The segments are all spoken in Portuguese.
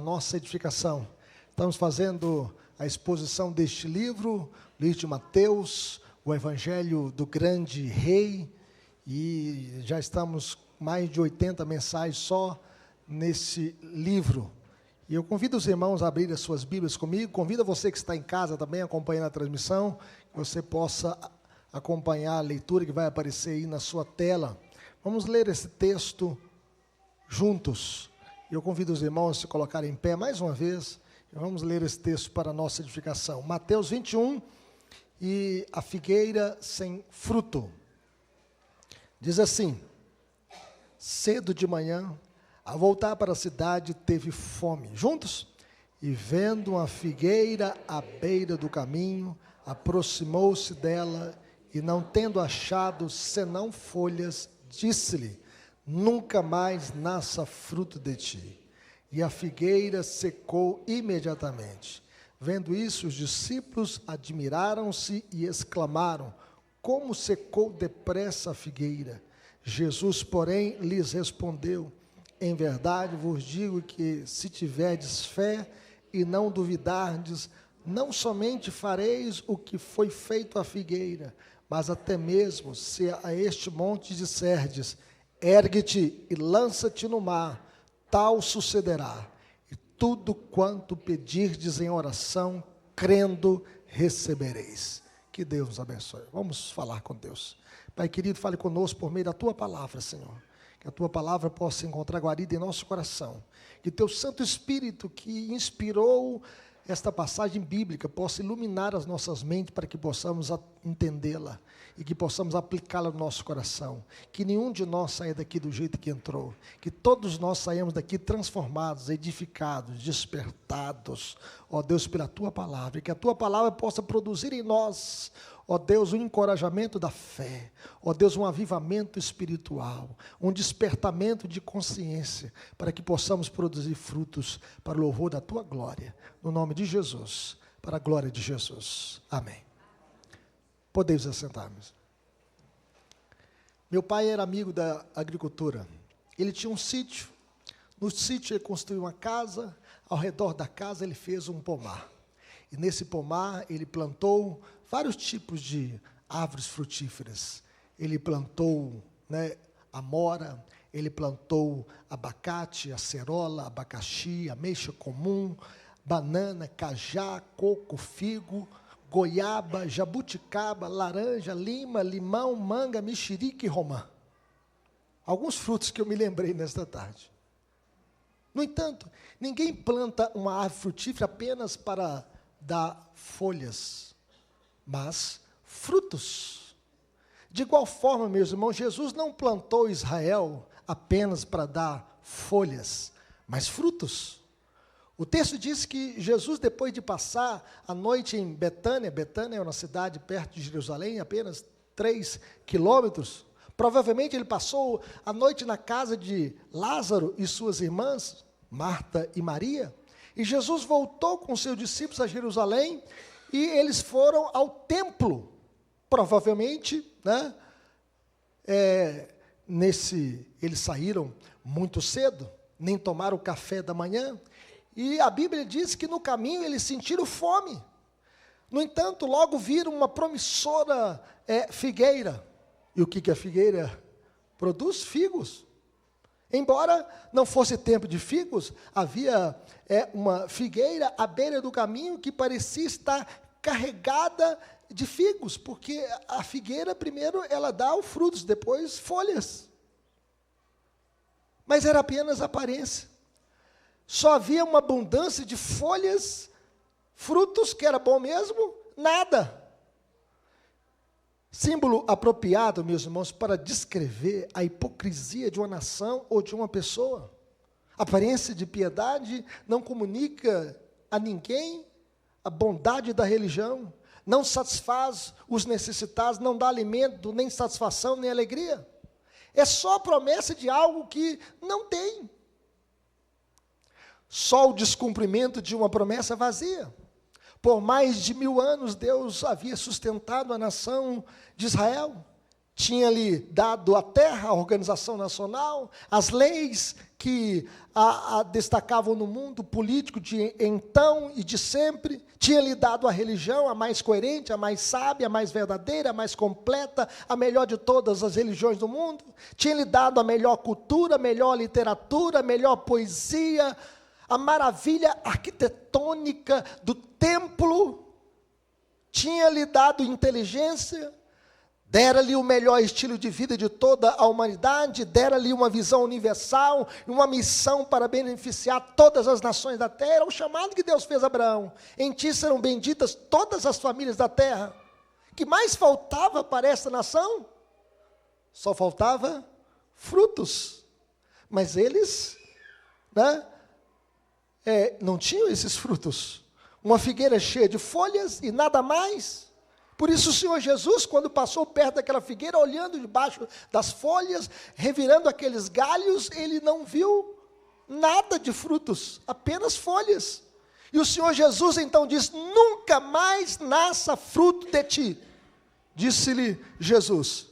nossa edificação. Estamos fazendo a exposição deste livro de Mateus, o Evangelho do Grande Rei, e já estamos mais de 80 mensagens só nesse livro. E eu convido os irmãos a abrir as suas Bíblias comigo, convido você que está em casa também, acompanhando a transmissão, que você possa acompanhar a leitura que vai aparecer aí na sua tela. Vamos ler esse texto juntos. Eu convido os irmãos a se colocarem em pé mais uma vez, e vamos ler esse texto para a nossa edificação. Mateus 21, e a figueira sem fruto. Diz assim: cedo de manhã, ao voltar para a cidade, teve fome. Juntos? E vendo uma figueira à beira do caminho, aproximou-se dela, e não tendo achado senão folhas, disse-lhe: nunca mais nasça fruto de ti. E a figueira secou imediatamente. Vendo isso, os discípulos admiraram-se e exclamaram: como secou depressa a figueira? Jesus, porém, lhes respondeu: em verdade vos digo que, se tiverdes fé e não duvidardes, não somente fareis o que foi feito à figueira, mas até mesmo, se a este monte disserdes: ergue-te e lança-te no mar, tal sucederá. E tudo quanto pedirdes em oração, crendo, recebereis. Que Deus nos abençoe. Vamos falar com Deus. Pai querido, fale conosco por meio da Tua palavra, Senhor. Que a Tua palavra possa encontrar guarida em nosso coração. Que Teu Santo Espírito, que inspirou esta passagem bíblica, possa iluminar as nossas mentes para que possamos entendê-la e que possamos aplicá-la no nosso coração. Que nenhum de nós saia daqui do jeito que entrou. Que todos nós saímos daqui transformados, edificados, despertados, ó Deus, pela Tua palavra. E que a Tua palavra possa produzir em nós, ó Deus, um encorajamento da fé, ó Deus, um avivamento espiritual, um despertamento de consciência, para que possamos produzir frutos para o louvor da Tua glória, no nome de Jesus, para a glória de Jesus. Amém. Podemos assentar-nos. Meu pai era amigo da agricultura. Ele tinha um sítio. No sítio ele construiu uma casa. Ao redor da casa ele fez um pomar. E nesse pomar ele plantou vários tipos de árvores frutíferas. Ele plantou, amora, ele plantou abacate, acerola, abacaxi, ameixa comum, banana, cajá, coco, figo, goiaba, jabuticaba, laranja, lima, limão, manga, mexerica e romã. Alguns frutos que eu me lembrei nesta tarde. No entanto, ninguém planta uma árvore frutífera apenas para dar folhas, mas frutos. De igual forma, meus irmãos, Jesus não plantou Israel apenas para dar folhas, mas frutos. O texto diz que Jesus, depois de passar a noite em Betânia é uma cidade perto de Jerusalém, apenas 3 quilômetros, provavelmente ele passou a noite na casa de Lázaro e suas irmãs, Marta e Maria, e Jesus voltou com seus discípulos a Jerusalém, e eles foram ao templo, provavelmente, eles saíram muito cedo, nem tomaram o café da manhã, e a Bíblia diz que no caminho eles sentiram fome. No entanto, logo viram uma promissora figueira. E o que a figueira produz? Figos. Embora não fosse tempo de figos, havia uma figueira à beira do caminho que parecia estar carregada de figos, porque a figueira primeiro ela dá os frutos, depois folhas. Mas era apenas aparência. Só havia uma abundância de folhas, frutos, que era bom mesmo, nada. Símbolo apropriado, meus irmãos, para descrever a hipocrisia de uma nação ou de uma pessoa. Aparência de piedade não comunica a ninguém a bondade da religião, não satisfaz os necessitados, não dá alimento, nem satisfação, nem alegria. É só promessa de algo que não tem. Só o descumprimento de uma promessa vazia. Por mais de 1000 anos, Deus havia sustentado a nação de Israel. tinha-lhe dado a terra, a organização nacional, as leis que a destacavam no mundo político de então e de sempre, tinha-lhe dado a religião, a mais coerente, a mais sábia, a mais verdadeira, a mais completa, a melhor de todas as religiões do mundo, tinha-lhe dado a melhor cultura, a melhor literatura, a melhor poesia, a maravilha arquitetônica do templo, tinha-lhe dado inteligência, dera-lhe o melhor estilo de vida de toda a humanidade, dera-lhe uma visão universal, uma missão para beneficiar todas as nações da terra. Era o chamado que Deus fez a Abraão. Em ti serão benditas todas as famílias da terra. O que mais faltava para essa nação? Só faltava frutos. Mas eles, não tinham esses frutos. Uma figueira cheia de folhas e nada mais. Por isso o Senhor Jesus, quando passou perto daquela figueira, olhando debaixo das folhas, revirando aqueles galhos, ele não viu nada de frutos, apenas folhas. E o Senhor Jesus então disse: nunca mais nasça fruto de ti, disse-lhe Jesus.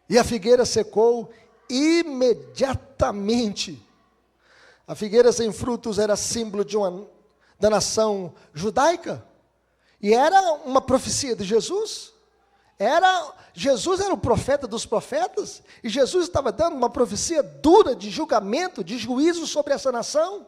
E a figueira secou imediatamente. A figueira sem frutos era símbolo da nação judaica. E era uma profecia de Jesus. Jesus era o profeta dos profetas. E Jesus estava dando uma profecia dura de julgamento, de juízo sobre essa nação.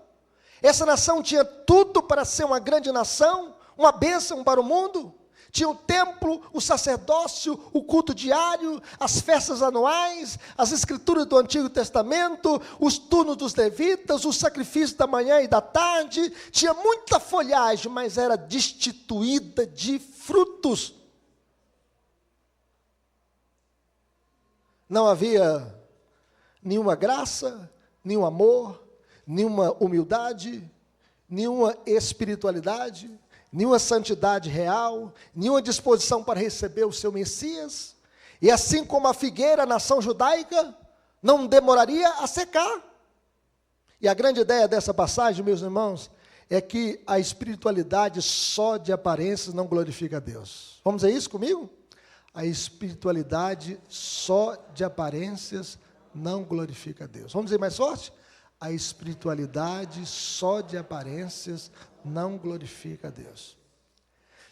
Essa nação tinha tudo para ser uma grande nação, uma bênção para o mundo. Tinha o templo, o sacerdócio, o culto diário, as festas anuais, as escrituras do Antigo Testamento, os turnos dos levitas, os sacrifícios da manhã e da tarde. Tinha muita folhagem, mas era destituída de frutos. Não havia nenhuma graça, nenhum amor, nenhuma humildade, nenhuma espiritualidade, nenhuma santidade real, nenhuma disposição para receber o seu Messias. E assim como a figueira, a nação judaica, não demoraria a secar. E a grande ideia dessa passagem, meus irmãos, é que a espiritualidade só de aparências não glorifica a Deus. Vamos dizer isso comigo? A espiritualidade só de aparências não glorifica a Deus. Vamos dizer mais forte? A espiritualidade só de aparências não glorifica a Deus.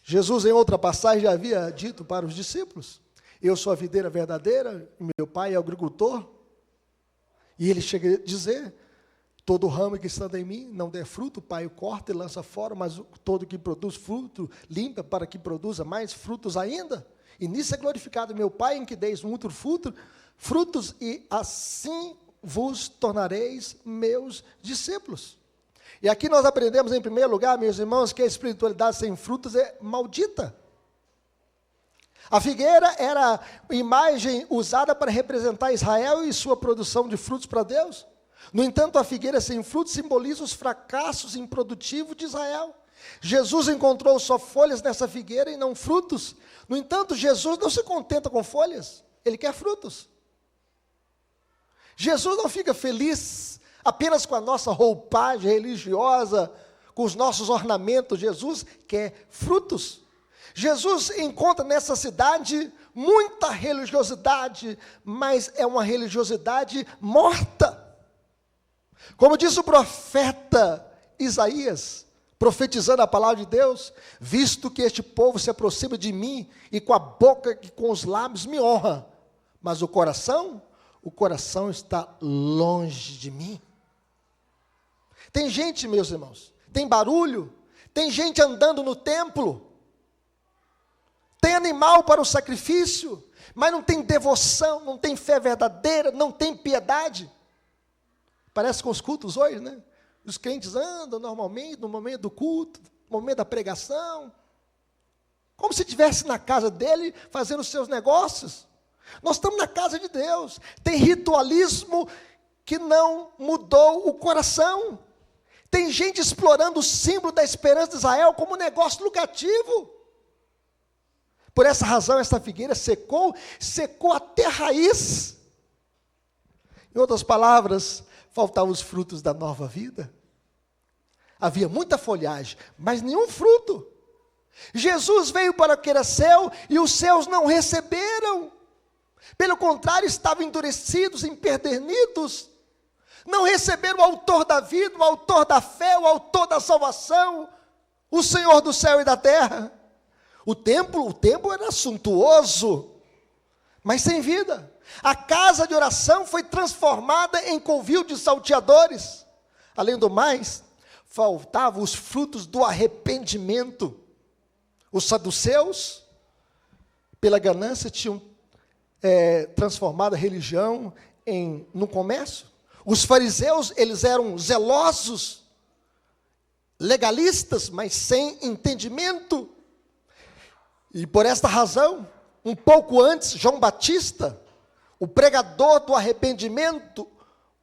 Jesus, em outra passagem, já havia dito para os discípulos: eu sou a videira verdadeira, meu pai é o agricultor. E ele chega a dizer: todo ramo que está em mim não der fruto, o pai o corta e lança fora, mas todo que produz fruto, limpa para que produza mais frutos ainda. E nisso é glorificado meu pai, em que deis muito frutos, e assim vos tornareis meus discípulos. E aqui nós aprendemos, em primeiro lugar, meus irmãos, que a espiritualidade sem frutos é maldita. A figueira era a imagem usada para representar Israel e sua produção de frutos para Deus. No entanto, a figueira sem frutos simboliza os fracassos improdutivos de Israel. Jesus encontrou só folhas nessa figueira e não frutos. No entanto, Jesus não se contenta com folhas, ele quer frutos. Jesus não fica feliz apenas com a nossa roupagem religiosa, com os nossos ornamentos. Jesus quer frutos. Jesus encontra nessa cidade muita religiosidade, mas é uma religiosidade morta. Como diz o profeta Isaías, profetizando a palavra de Deus: visto que este povo se aproxima de mim, e com a boca e com os lábios me honra, mas o coração está longe de mim. Tem gente, meus irmãos, tem barulho, tem gente andando no templo, tem animal para o sacrifício, mas não tem devoção, não tem fé verdadeira, não tem piedade. Parece com os cultos hoje, né? Os crentes andam normalmente no momento do culto, no momento da pregação, como se estivesse na casa dele fazendo os seus negócios. Nós estamos na casa de Deus. Tem ritualismo que não mudou o coração. Tem gente explorando o símbolo da esperança de Israel como um negócio lucrativo. Por essa razão, essa figueira secou até a raiz. Em outras palavras, faltavam os frutos da nova vida. Havia muita folhagem, mas nenhum fruto. Jesus veio para o que era seu e os seus não receberam. Pelo contrário, estavam endurecidos, empedernidos. Não receberam o autor da vida, o autor da fé, o autor da salvação, o Senhor do céu e da terra. O templo era suntuoso, mas sem vida. A casa de oração foi transformada em covil de salteadores. Além do mais, faltavam os frutos do arrependimento. Os saduceus, pela ganância, tinham transformado a religião no comércio. Os fariseus, eles eram zelosos, legalistas, mas sem entendimento. E por esta razão, um pouco antes, João Batista, o pregador do arrependimento,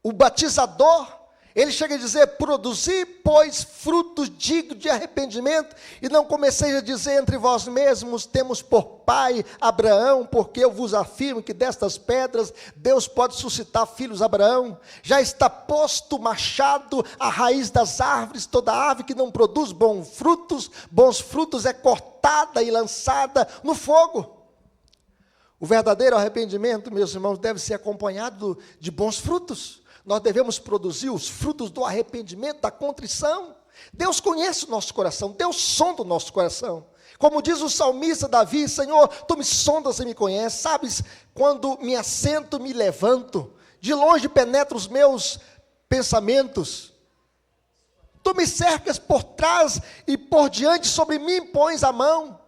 o batizador, ele chega a dizer: produzi, pois, frutos dignos de arrependimento, e não comeceis a dizer entre vós mesmos: temos por pai Abraão, porque eu vos afirmo que destas pedras Deus pode suscitar filhos a Abraão. Já está posto o machado à raiz das árvores. Toda árvore que não produz bons frutos é cortada e lançada no fogo. O verdadeiro arrependimento, meus irmãos, deve ser acompanhado de bons frutos. Nós devemos produzir os frutos do arrependimento, da contrição. Deus conhece o nosso coração, Deus sonda o nosso coração. Como diz o salmista Davi: Senhor, Tu me sondas e me conheces, sabes quando me assento, me levanto, de longe penetra os meus pensamentos. Tu me cercas por trás e por diante, sobre mim pões a mão.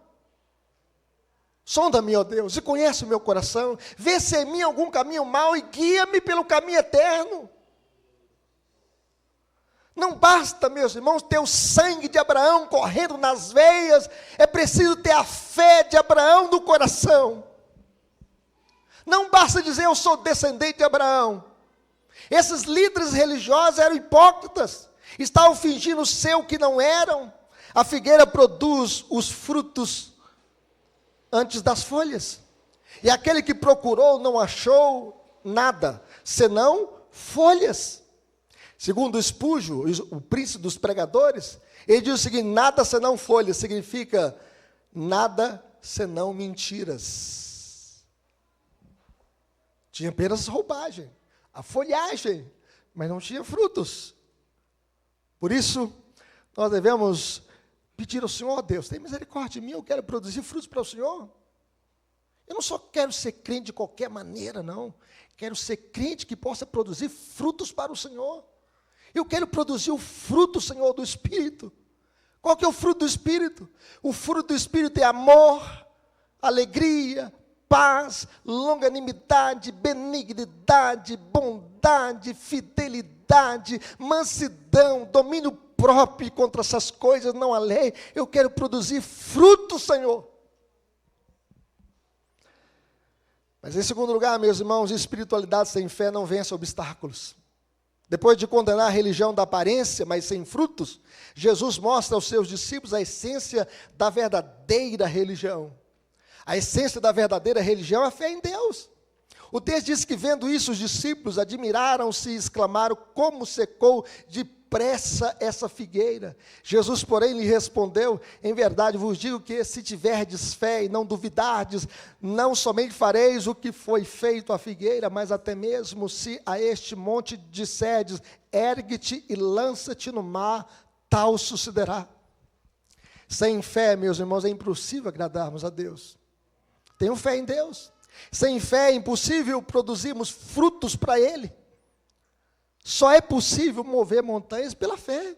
Sonda-me, ó Deus, e conhece o meu coração. Vê se em mim algum caminho mau e guia-me pelo caminho eterno. Não basta, meus irmãos, ter o sangue de Abraão correndo nas veias. É preciso ter a fé de Abraão no coração. Não basta dizer: eu sou descendente de Abraão. Esses líderes religiosos eram hipócritas. Estavam fingindo ser o que não eram. A figueira produz os frutos antes das folhas, e aquele que procurou não achou nada, senão folhas. Segundo Espúgio, o príncipe dos pregadores, ele diz o seguinte: nada senão folhas, significa nada senão mentiras. Tinha apenas roubagem, a folhagem, mas não tinha frutos. Por isso, nós devemos pedir ao Senhor: Deus, tem misericórdia de mim, eu quero produzir frutos para o Senhor. Eu não só quero ser crente de qualquer maneira, não. Quero ser crente que possa produzir frutos para o Senhor. Eu quero produzir o fruto, Senhor, do Espírito. Qual que é o fruto do Espírito? O fruto do Espírito é amor, alegria, paz, longanimidade, benignidade, bondade, fidelidade, mansidão, domínio próprio. Contra essas coisas não há lei. Eu quero produzir fruto, Senhor. Mas em segundo lugar, meus irmãos, espiritualidade sem fé não vence obstáculos. Depois de condenar a religião da aparência, mas sem frutos, Jesus mostra aos seus discípulos a essência da verdadeira religião. A essência da verdadeira religião é a fé em Deus. O texto diz que, vendo isso, os discípulos admiraram-se e exclamaram: como secou depressa essa figueira. Jesus, porém, lhe respondeu: em verdade vos digo que, se tiverdes fé e não duvidardes, não somente fareis o que foi feito à figueira, mas até mesmo se a este monte disserdes: ergue-te e lança-te no mar, tal sucederá. Sem fé, meus irmãos, é impossível agradarmos a Deus. Tenham fé em Deus. Sem fé é impossível produzirmos frutos para Ele. Só é possível mover montanhas pela fé.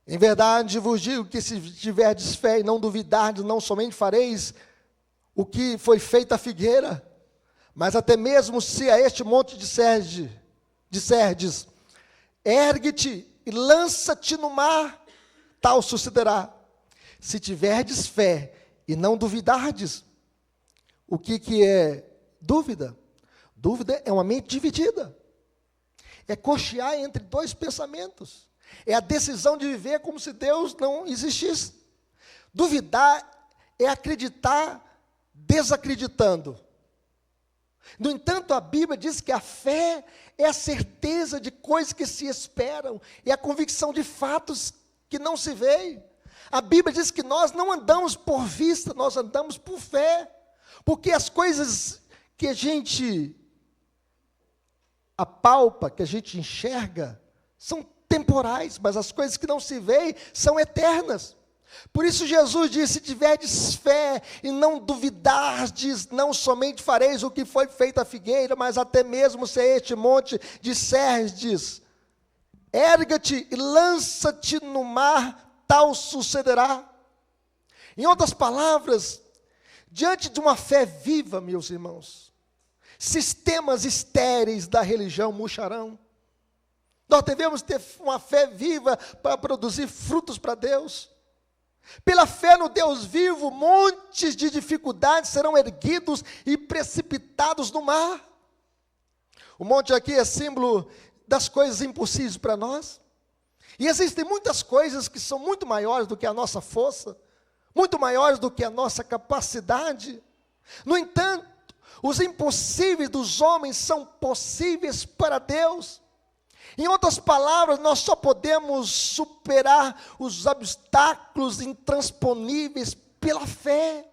Em verdade vos digo que, se tiverdes fé e não duvidardes, não somente fareis o que foi feito à figueira, mas até mesmo se a este monte disserdes: ergue-te e lança-te no mar, tal sucederá. Se tiverdes fé e não duvidardes. O que é dúvida? Dúvida é uma mente dividida. É cochear entre dois pensamentos. É a decisão de viver como se Deus não existisse. Duvidar é acreditar desacreditando. No entanto, a Bíblia diz que a fé é a certeza de coisas que se esperam, é a convicção de fatos que não se veem. A Bíblia diz que nós não andamos por vista, nós andamos por fé. Porque as coisas que a gente apalpa, que a gente enxerga, são temporais, mas as coisas que não se veem são eternas. Por isso Jesus disse: se tiverdes fé e não duvidardes, não somente fareis o que foi feito à figueira, mas até mesmo se a este monte disserdes: erga-te e lança-te no mar, tal sucederá. Em outras palavras, diante de uma fé viva, meus irmãos, sistemas estéreis da religião murcharão. Nós devemos ter uma fé viva para produzir frutos para Deus. Pela fé no Deus vivo, montes de dificuldades serão erguidos e precipitados no mar. O monte aqui é símbolo das coisas impossíveis para nós. E existem muitas coisas que são muito maiores do que a nossa força, muito maiores do que a nossa capacidade. No entanto, os impossíveis dos homens são possíveis para Deus. Em outras palavras, nós só podemos superar os obstáculos intransponíveis pela fé.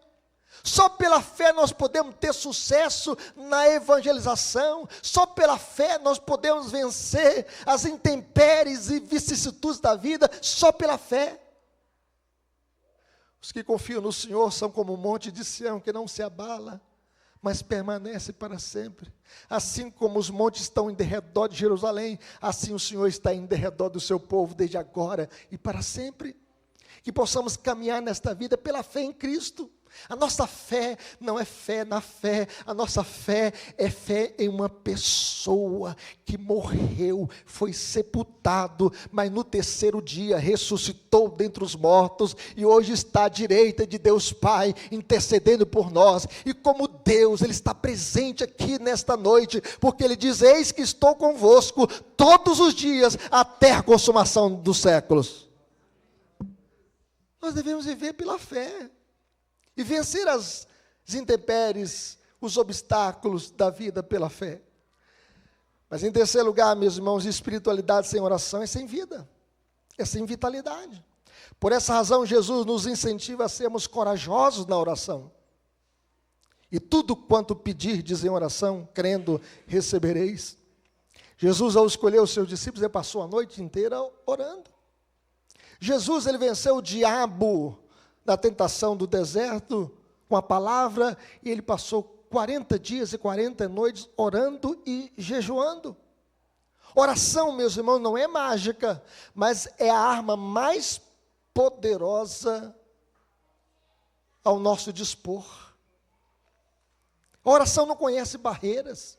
Só pela fé nós podemos ter sucesso na evangelização. Só pela fé nós podemos vencer as intempéries e vicissitudes da vida. Só pela fé. Os que confiam no Senhor são como um monte de Sião que não se abala, mas permanece para sempre. Assim como os montes estão em derredor de Jerusalém, assim o Senhor está em derredor do seu povo, desde agora e para sempre. Que possamos caminhar nesta vida pela fé em Cristo. A nossa fé não é fé na fé, a nossa fé é fé em uma pessoa que morreu, foi sepultado, mas no terceiro dia ressuscitou dentre os mortos e hoje está à direita de Deus Pai, intercedendo por nós. E como Deus, Ele está presente aqui nesta noite, porque Ele diz: eis que estou convosco todos os dias até a consumação dos séculos. Nós devemos viver pela fé e vencer as intempéries, os obstáculos da vida pela fé. Mas em terceiro lugar, meus irmãos, espiritualidade sem oração é sem vida, é sem vitalidade. Por essa razão, Jesus nos incentiva a sermos corajosos na oração. E tudo quanto pedirdes em oração, crendo, recebereis. Jesus, ao escolher os seus discípulos, ele passou a noite inteira orando. Jesus, ele venceu o diabo na tentação do deserto com a palavra, e ele passou 40 dias e 40 noites orando e jejuando. Oração, meus irmãos, não é mágica, mas é a arma mais poderosa ao nosso dispor. A oração não conhece barreiras,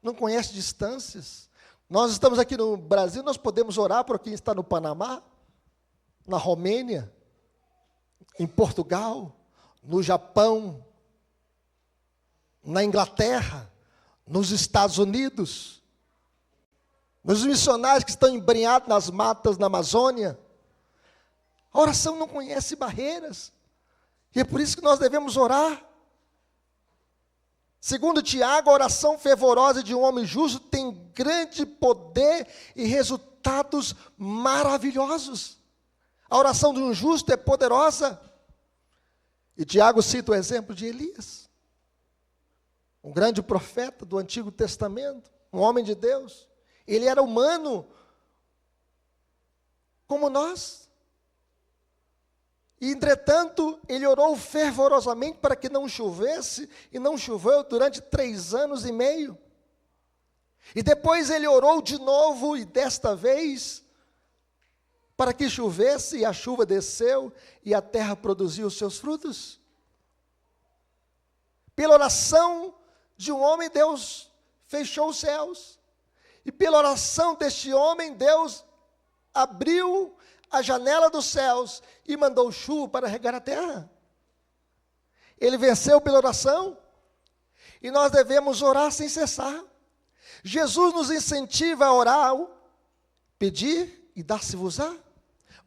não conhece distâncias. Nós estamos aqui no Brasil, nós podemos orar por quem está no Panamá, na Romênia, em Portugal, no Japão, na Inglaterra, nos Estados Unidos, nos missionários que estão embrenhados nas matas na Amazônia. A oração não conhece barreiras, e é por isso que nós devemos orar. Segundo Tiago, a oração fervorosa de um homem justo tem grande poder e resultados maravilhosos. A oração de um justo é poderosa. E Tiago cita o exemplo de Elias, um grande profeta do Antigo Testamento, um homem de Deus. Ele era humano, como nós. E, entretanto, ele orou fervorosamente para que não chovesse, e não choveu durante 3 anos e meio. E depois ele orou de novo, e desta vez, para que chovesse, e a chuva desceu, e a terra produziu os seus frutos. Pela oração de um homem, Deus fechou os céus. E pela oração deste homem, Deus abriu a janela dos céus e mandou chuva para regar a terra. Ele venceu pela oração, e nós devemos orar sem cessar. Jesus nos incentiva a orar, pedir e dar-se-vos-á.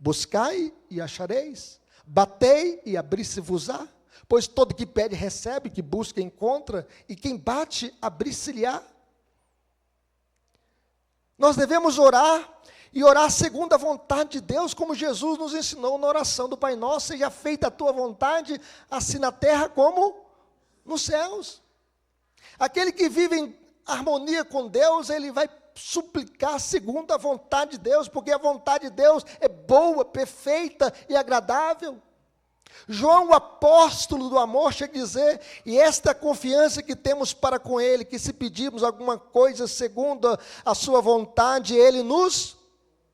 Buscai e achareis, batei e abrir-se-vos-á, pois todo que pede recebe, que busca encontra, e quem bate abrir-se-lhe-á. Nós devemos orar, e orar segundo a vontade de Deus, como Jesus nos ensinou na oração do Pai Nosso: seja feita a tua vontade, assim na terra como nos céus. Aquele que vive em harmonia com Deus, ele vai suplicar segundo a vontade de Deus, porque a vontade de Deus é boa, perfeita e agradável. João, o apóstolo do amor, chega a dizer, e esta é a confiança que temos para com Ele, que se pedirmos alguma coisa segundo a sua vontade, Ele nos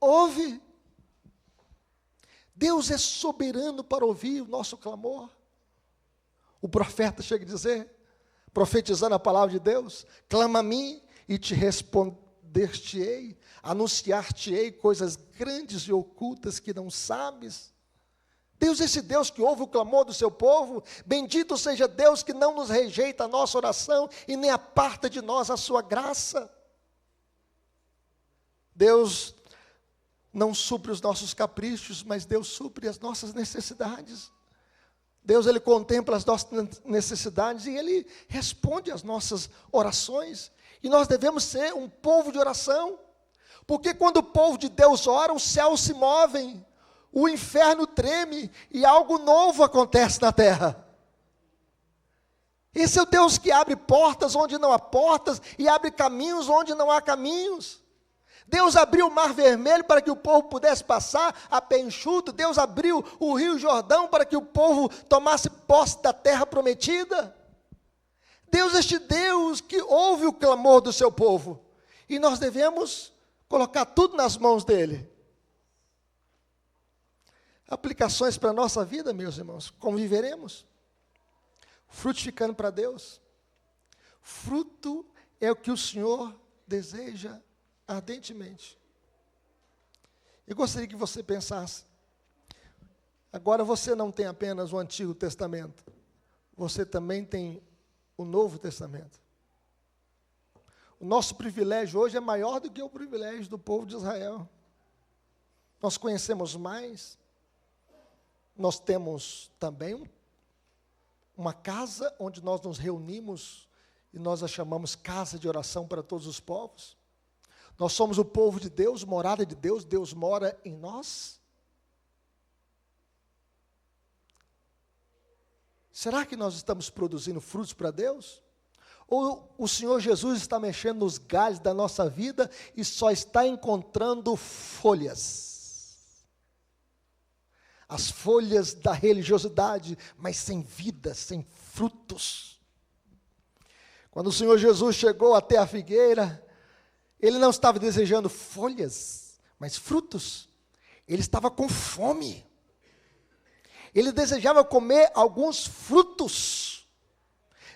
ouve. Deus é soberano para ouvir o nosso clamor. O profeta chega a dizer, profetizando a palavra de Deus, clama a mim e te responder-te-ei, anunciar-te-ei coisas grandes e ocultas que não sabes. Deus é esse Deus que ouve o clamor do seu povo. Bendito seja Deus que não nos rejeita a nossa oração e nem aparta de nós a sua graça. Deus não supre os nossos caprichos, mas Deus supre as nossas necessidades. Deus, Ele contempla as nossas necessidades e Ele responde às nossas orações. E nós devemos ser um povo de oração, porque quando o povo de Deus ora, os céus se movem, o inferno treme e algo novo acontece na terra. Esse é o Deus que abre portas onde não há portas e abre caminhos onde não há caminhos. Deus abriu o mar vermelho para que o povo pudesse passar a pé enxuto. Deus abriu o rio Jordão para que o povo tomasse posse da terra prometida. Deus é este Deus que ouve o clamor do seu povo. E nós devemos colocar tudo nas mãos dEle. Aplicações para a nossa vida, meus irmãos. Como viveremos? Frutificando para Deus. Fruto é o que o Senhor deseja ardentemente. Eu gostaria que você pensasse. Agora você não tem apenas o Antigo Testamento. Você também tem o Novo Testamento. O nosso privilégio hoje é maior do que o privilégio do povo de Israel. Nós conhecemos mais. Nós temos também uma casa onde nós nos reunimos e nós a chamamos casa de oração para todos os povos. Nós somos o povo de Deus, morada de Deus, Deus mora em nós. Será que nós estamos produzindo frutos para Deus? Ou o Senhor Jesus está mexendo nos galhos da nossa vida e só está encontrando folhas? As folhas da religiosidade, mas sem vida, sem frutos. Quando o Senhor Jesus chegou até a figueira, Ele não estava desejando folhas, mas frutos. Ele estava com fome. Ele desejava comer alguns frutos.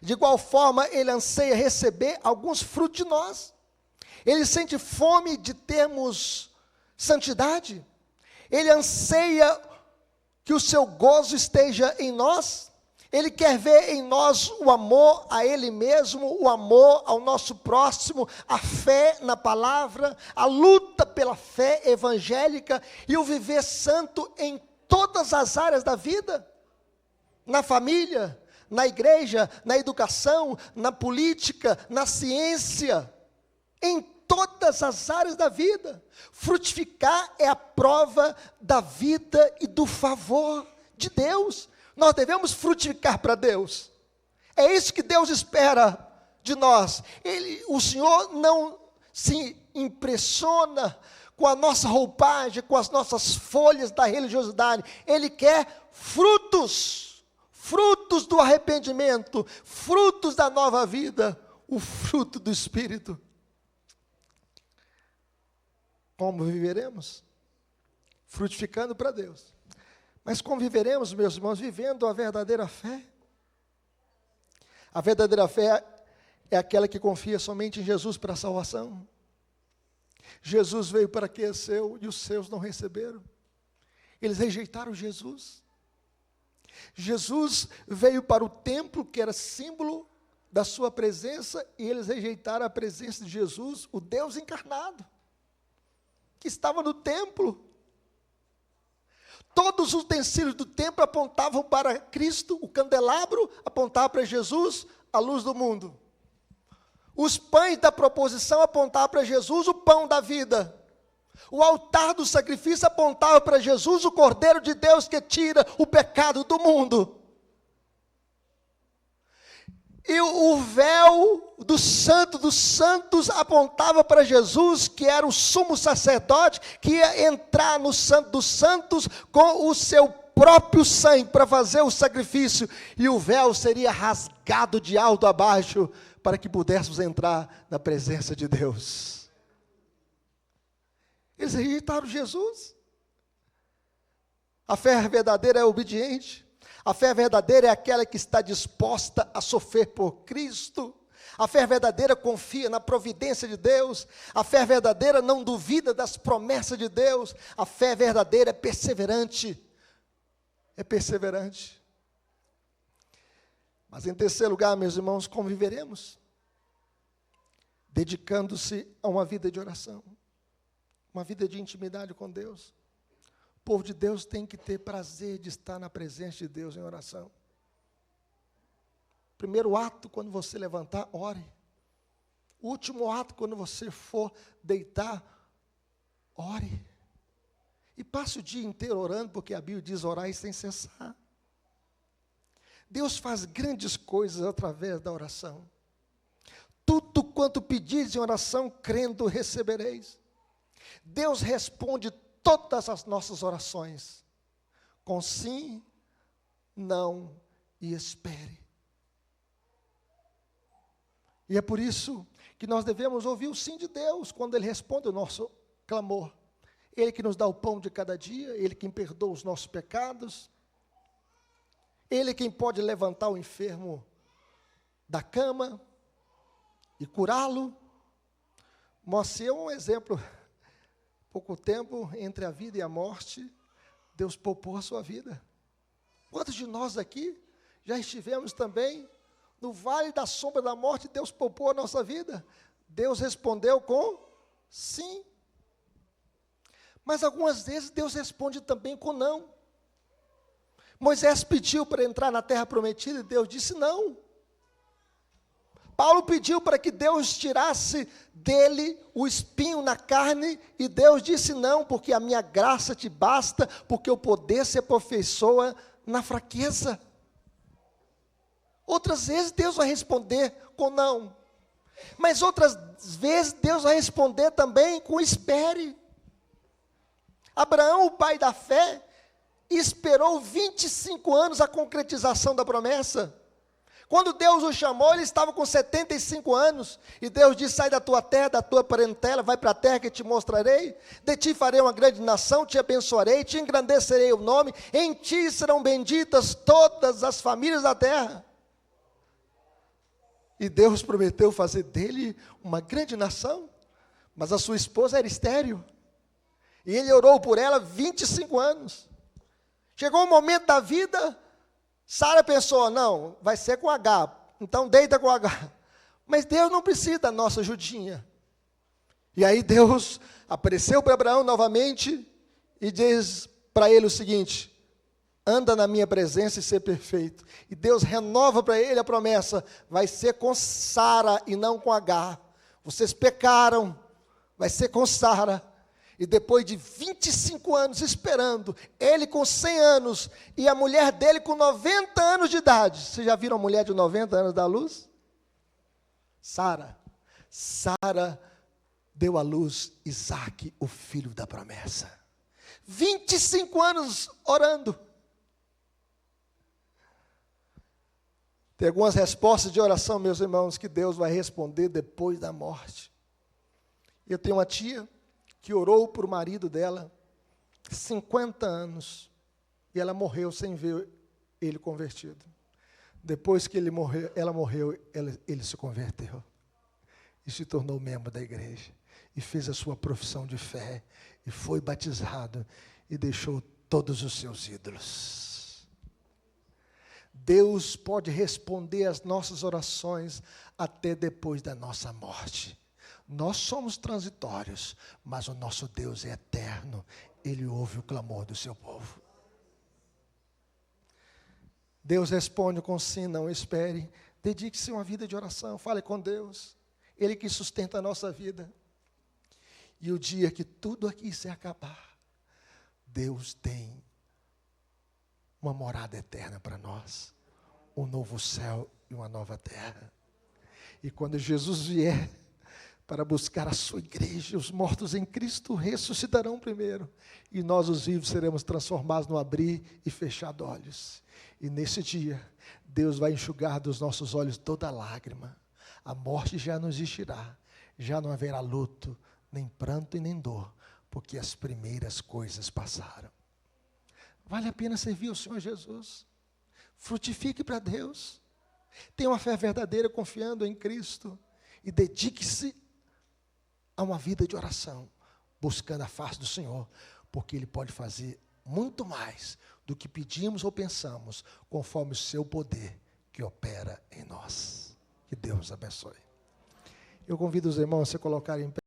De igual forma, Ele anseia receber alguns frutos de nós. Ele sente fome de termos santidade. Ele anseia que o seu gozo esteja em nós. Ele quer ver em nós o amor a Ele mesmo, o amor ao nosso próximo, a fé na palavra, a luta pela fé evangélica e o viver santo em todas as áreas da vida. Na família, na igreja, na educação, na política, na ciência, em todas as áreas da vida. Frutificar é a prova da vida e do favor de Deus. Nós devemos frutificar para Deus. É isso que Deus espera de nós. O Senhor não se impressiona com a nossa roupagem, com as nossas folhas da religiosidade. Ele quer frutos, frutos do arrependimento, frutos da nova vida, o fruto do Espírito. Como viveremos? Frutificando para Deus. Mas como viveremos, meus irmãos? Vivendo a verdadeira fé. A verdadeira fé é aquela que confia somente em Jesus para a salvação. Jesus veio para que é seu e os seus não receberam. Eles rejeitaram Jesus. Jesus veio para o templo, que era símbolo da sua presença, e eles rejeitaram a presença de Jesus, o Deus encarnado, que estava no templo. Todos os utensílios do templo apontavam para Cristo, o candelabro apontava para Jesus, a luz do mundo. Os pães da proposição apontavam para Jesus, o pão da vida. O altar do sacrifício apontava para Jesus, o Cordeiro de Deus que tira o pecado do mundo. E o véu do Santo dos Santos apontava para Jesus, que era o sumo sacerdote, que ia entrar no Santo dos Santos com o seu próprio sangue para fazer o sacrifício. E o véu seria rasgado de alto a baixo, para que pudéssemos entrar na presença de Deus. Eles rejeitaram Jesus. A fé verdadeira é obediente. A fé verdadeira é aquela que está disposta a sofrer por Cristo. A fé verdadeira confia na providência de Deus. A fé verdadeira não duvida das promessas de Deus. A fé verdadeira é perseverante. É perseverante. Mas em terceiro lugar, meus irmãos, como viveremos? Dedicando-se a uma vida de oração. Uma vida de intimidade com Deus. O povo de Deus tem que ter prazer de estar na presença de Deus em oração. Primeiro ato, quando você levantar, ore. O último ato, quando você for deitar, ore. E passe o dia inteiro orando, porque a Bíblia diz orar sem cessar. Deus faz grandes coisas através da oração. Tudo quanto pedis em oração, crendo, recebereis. Deus responde todas as nossas orações, com sim, não e espere. E é por isso que nós devemos ouvir o sim de Deus, quando Ele responde o nosso clamor. Ele que nos dá o pão de cada dia, Ele quem perdoa os nossos pecados, Ele quem pode levantar o enfermo da cama e curá-lo. Moacir é um exemplo. Pouco tempo entre a vida e a morte, Deus poupou a sua vida. Quantos de nós aqui já estivemos também no vale da sombra da morte, Deus poupou a nossa vida? Deus respondeu com sim. Mas algumas vezes Deus responde também com não. Moisés pediu para entrar na terra prometida e Deus disse não. Paulo pediu para que Deus tirasse dele o espinho na carne, e Deus disse não, porque a minha graça te basta, porque o poder se aperfeiçoa na fraqueza. Outras vezes Deus vai responder com não, mas outras vezes Deus vai responder também com espere. Abraão, o pai da fé, esperou 25 anos a concretização da promessa. Quando Deus o chamou, ele estava com 75 anos, e Deus disse, sai da tua terra, da tua parentela, vai para a terra que te mostrarei, de ti farei uma grande nação, te abençoarei, te engrandecerei o nome, em ti serão benditas todas as famílias da terra. E Deus prometeu fazer dele uma grande nação, mas a sua esposa era estéril, e ele orou por ela 25 anos. Chegou um momento da vida, Sara pensou, não, vai ser com H, então deita com H. Mas Deus não precisa da nossa ajudinha. E aí Deus apareceu para Abraão novamente e diz para ele o seguinte, anda na minha presença e ser perfeito. E Deus renova para ele a promessa, vai ser com Sara e não com H. Vocês pecaram, vai ser com Sara. E depois de 25 anos esperando, ele com 100 anos e a mulher dele com 90 anos de idade. Vocês já viram a mulher de 90 anos dar luz? Sara deu à luz Isaque, o filho da promessa. 25 anos orando. Tem algumas respostas de oração, meus irmãos, que Deus vai responder depois da morte. Eu tenho uma tia que orou por o marido dela 50 anos, e ela morreu sem ver ele convertido. Depois que ela morreu, ele se converteu, e se tornou membro da igreja, e fez a sua profissão de fé, e foi batizado, e deixou todos os seus ídolos. Deus pode responder às nossas orações até depois da nossa morte. Nós somos transitórios, mas o nosso Deus é eterno. Ele ouve o clamor do seu povo. Deus responde com sim, não espere. Dedique-se a uma vida de oração, fale com Deus. Ele que sustenta a nossa vida. E o dia que tudo aqui se acabar, Deus tem uma morada eterna para nós. Um novo céu e uma nova terra. E quando Jesus vier para buscar a sua igreja, os mortos em Cristo ressuscitarão primeiro, e nós, os vivos, seremos transformados no abrir e fechar de olhos. E nesse dia, Deus vai enxugar dos nossos olhos toda lágrima. A morte já não existirá, já não haverá luto, nem pranto e nem dor, porque as primeiras coisas passaram. Vale a pena servir ao Senhor Jesus. Frutifique para Deus. Tenha uma fé verdadeira confiando em Cristo. E dedique-se a uma vida de oração, buscando a face do Senhor, porque Ele pode fazer muito mais do que pedimos ou pensamos, conforme o seu poder que opera em nós. Que Deus nos abençoe. Eu convido os irmãos a se colocarem em pé.